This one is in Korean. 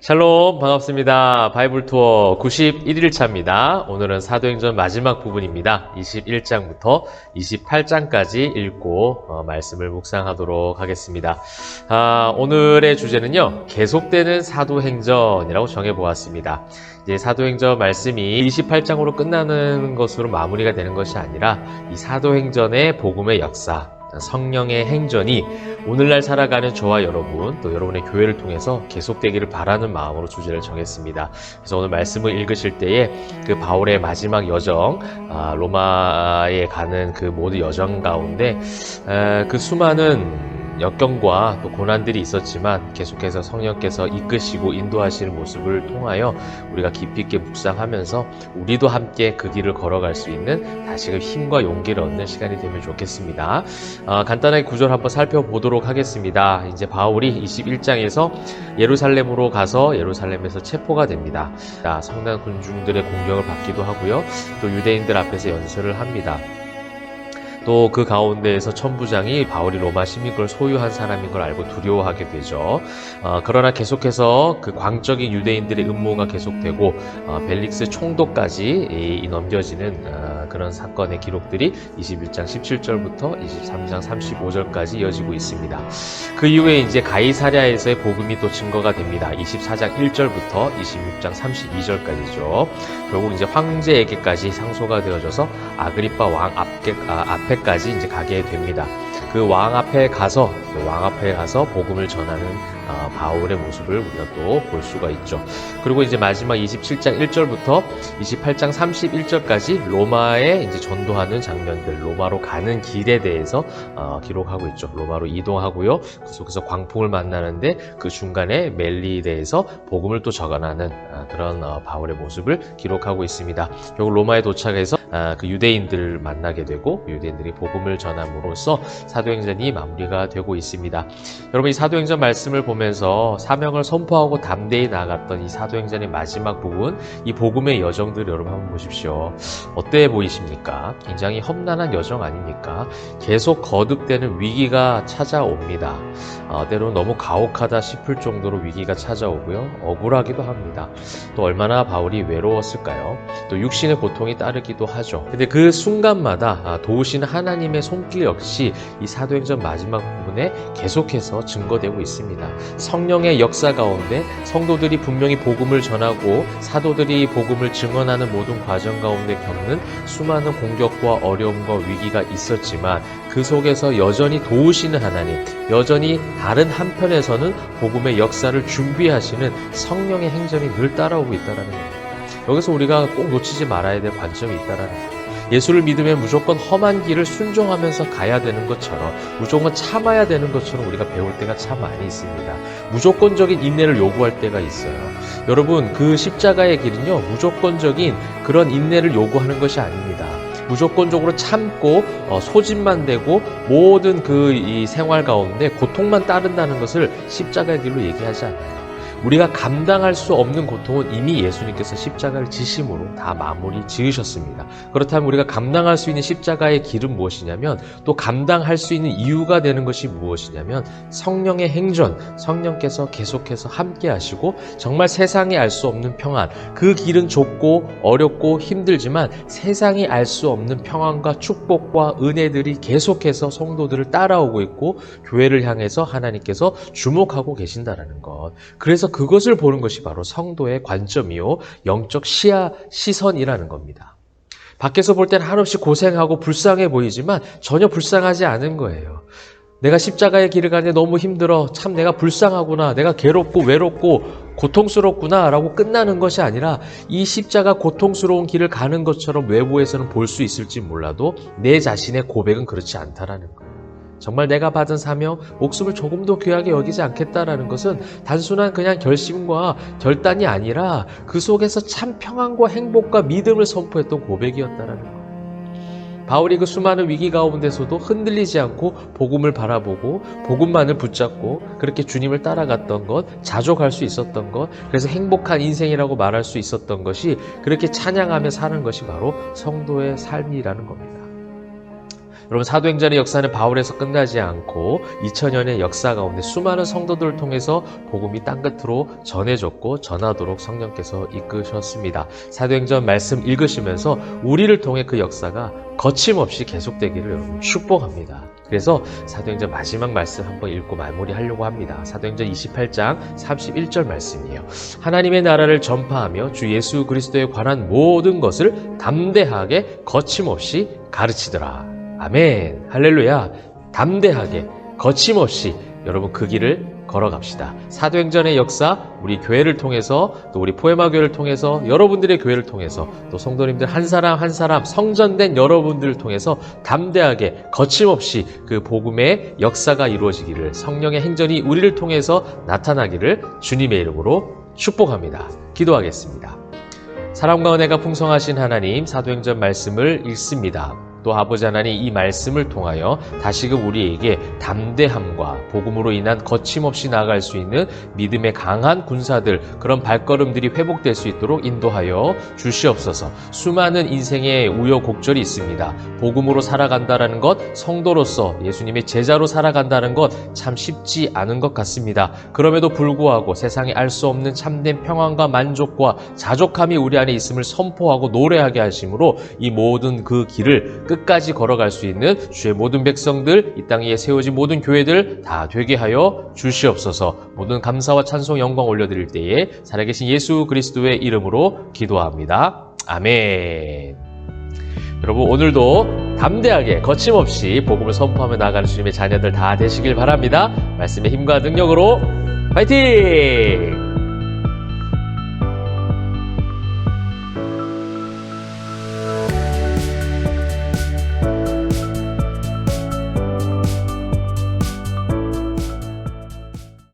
샬롬, 반갑습니다. 바이블 투어 91일차입니다. 오늘은 사도행전 마지막 부분입니다. 21장부터 28장까지 읽고 말씀을 묵상하도록 하겠습니다. 오늘의 주제는요, 계속되는 사도행전이라고 정해보았습니다. 이제 사도행전 말씀이 28장으로 끝나는 것으로 마무리가 되는 것이 아니라 이 사도행전의 복음의 역사, 성령의 행전이 오늘날 살아가는 저와 여러분, 또 여러분의 교회를 통해서 계속되기를 바라는 마음으로 주제를 정했습니다. 그래서 오늘 말씀을 읽으실 때에 그 바울의 마지막 여정, 로마에 가는 그 모든 여정 가운데 그 수많은 역경과 또 고난들이 있었지만 계속해서 성령께서 이끄시고 인도하시는 모습을 통하여 우리가 깊이 있게 묵상하면서 우리도 함께 그 길을 걸어갈 수 있는 다시금 힘과 용기를 얻는 시간이 되면 좋겠습니다. 간단하게 구절 한번 살펴보도록 하겠습니다. 이제 바울이 21장에서 예루살렘으로 가서 예루살렘에서 체포가 됩니다. 성난 군중들의 공격을 받기도 하고요. 또 유대인들 앞에서 연설을 합니다. 또 그 가운데에서 천부장이 바울이 로마 시민권을 소유한 사람인 걸 알고 두려워하게 되죠. 그러나 계속해서 그 광적인 유대인들의 음모가 계속되고 벨릭스 총독까지 넘겨지는 그런 사건의 기록들이 21장 17절부터 23장 35절까지 이어지고 있습니다. 그 이후에 이제 가이사랴에서의 복음이 또 증거가 됩니다. 24장 1절부터 26장 32절까지죠. 결국 이제 황제에게까지 상소가 되어져서 아그리파 왕 앞에까지 이제 가게 됩니다. 그 왕 앞에 가서 복음을 전하는 바울의 모습을 우리가 또 볼 수가 있죠. 그리고 이제 마지막 27장 1절부터 28장 31절까지 로마에 이제 전도하는 장면들, 로마로 가는 길에 대해서 기록하고 있죠. 로마로 이동하고요. 그 속에서 광풍을 만나는데 그 중간에 멜리대에서 복음을 또 적어나는 그런 바울의 모습을 기록하고 있습니다. 결국 로마에 도착해서 그 유대인들을 만나게 되고 유대인들이 복음을 전함으로써 사도행전이 마무리가 되고 있습니다. 여러분, 이 사도행전 말씀을 보면서 사명을 선포하고 담대히 나아갔던 이 사도행전의 마지막 부분, 이 복음의 여정들 여러분 한번 보십시오. 어때 보이십니까? 굉장히 험난한 여정 아닙니까? 계속 거듭되는 위기가 찾아옵니다. 때로는 너무 가혹하다 싶을 정도로 위기가 찾아오고요. 억울하기도 합니다. 또 얼마나 바울이 외로웠을까요? 또 육신의 고통이 따르기도 하죠. 근데 그 순간마다 도우시는 하나님의 손길 역시 이 사도행전 마지막 부분에 계속해서 증거되고 있습니다. 성령의 역사 가운데 성도들이 분명히 복음을 전하고 사도들이 복음을 증언하는 모든 과정 가운데 겪는 수많은 공격과 어려움과 위기가 있었지만 그 속에서 여전히 도우시는 하나님, 여전히 다른 한편에서는 복음의 역사를 준비하시는 성령의 행전이 늘 따라오고 있다는 겁니다. 여기서 우리가 꼭 놓치지 말아야 될 관점이 있다는 거예요. 예수를 믿으면 무조건 험한 길을 순종하면서 가야 되는 것처럼, 무조건 참아야 되는 것처럼 우리가 배울 때가 참 많이 있습니다. 무조건적인 인내를 요구할 때가 있어요. 여러분, 그 십자가의 길은요, 무조건적인 그런 인내를 요구하는 것이 아닙니다. 무조건적으로 참고 소진만 되고 모든 이 생활 가운데 고통만 따른다는 것을 십자가의 길로 얘기하지 않아요. 우리가 감당할 수 없는 고통은 이미 예수님께서 십자가를 지심으로 다 마무리 지으셨습니다. 그렇다면 우리가 감당할 수 있는 십자가의 길은 무엇이냐면, 또 감당할 수 있는 이유가 되는 것이 무엇이냐면 성령의 행전, 성령께서 계속해서 함께 하시고 정말 세상이 알 수 없는 평안, 그 길은 좁고 어렵고 힘들지만 세상이 알 수 없는 평안과 축복과 은혜들이 계속해서 성도들을 따라오고 있고 교회를 향해서 하나님께서 주목하고 계신다라는 것. 그래서 그것을 보는 것이 바로 성도의 관점이요, 영적 시선이라는 겁니다. 밖에서 볼 때는 한없이 고생하고 불쌍해 보이지만 전혀 불쌍하지 않은 거예요. 내가 십자가의 길을 가는데 너무 힘들어, 참 내가 불쌍하구나, 내가 괴롭고 외롭고 고통스럽구나 라고 끝나는 것이 아니라, 이 십자가 고통스러운 길을 가는 것처럼 외부에서는 볼 수 있을지 몰라도 내 자신의 고백은 그렇지 않다라는 거예요. 정말 내가 받은 사명, 목숨을 조금도 귀하게 여기지 않겠다라는 것은 단순한 그냥 결심과 결단이 아니라 그 속에서 참 평안과 행복과 믿음을 선포했던 고백이었다라는 거예요. 바울이 그 수많은 위기 가운데서도 흔들리지 않고 복음을 바라보고 복음만을 붙잡고 그렇게 주님을 따라갔던 것, 자족할 수 있었던 것, 그래서 행복한 인생이라고 말할 수 있었던 것이, 그렇게 찬양하며 사는 것이 바로 성도의 삶이라는 겁니다. 여러분, 사도행전의 역사는 바울에서 끝나지 않고 2000년의 역사 가운데 수많은 성도들을 통해서 복음이 땅끝으로 전해졌고 전하도록 성령께서 이끄셨습니다. 사도행전 말씀 읽으시면서 우리를 통해 그 역사가 거침없이 계속되기를 여러분 축복합니다. 그래서 사도행전 마지막 말씀 한번 읽고 마무리하려고 합니다. 사도행전 28장 31절 말씀이에요. 하나님의 나라를 전파하며 주 예수 그리스도에 관한 모든 것을 담대하게 거침없이 가르치더라. 아멘. 할렐루야. 담대하게 거침없이 여러분 그 길을 걸어갑시다. 사도행전의 역사, 우리 교회를 통해서, 또 우리 포에마 교회를 통해서, 여러분들의 교회를 통해서, 또 성도님들 한 사람 한 사람 성전된 여러분들을 통해서 담대하게 거침없이 그 복음의 역사가 이루어지기를, 성령의 행전이 우리를 통해서 나타나기를 주님의 이름으로 축복합니다. 기도하겠습니다. 사랑과 은혜가 풍성하신 하나님, 사도행전 말씀을 읽습니다. 또 아버지 하나님, 이 말씀을 통하여 다시금 우리에게 담대함과 복음으로 인한 거침없이 나아갈 수 있는 믿음의 강한 군사들, 그런 발걸음들이 회복될 수 있도록 인도하여 주시옵소서. 수많은 인생의 우여곡절이 있습니다. 복음으로 살아간다는 것, 성도로서 예수님의 제자로 살아간다는 것 참 쉽지 않은 것 같습니다. 그럼에도 불구하고 세상에 알 수 없는 참된 평안과 만족과 자족함이 우리 안에 있음을 선포하고 노래하게 하심으로 이 모든 그 길을 끝까지 걸어갈 수 있는 주의 모든 백성들, 이 땅에 세워진 모든 교회들 다 되게 하여 주시옵소서. 모든 감사와 찬송 영광 올려드릴 때에 살아계신 예수 그리스도의 이름으로 기도합니다. 아멘. 여러분, 오늘도 담대하게 거침없이 복음을 선포하며 나아가는 주님의 자녀들 다 되시길 바랍니다. 말씀의 힘과 능력으로 파이팅!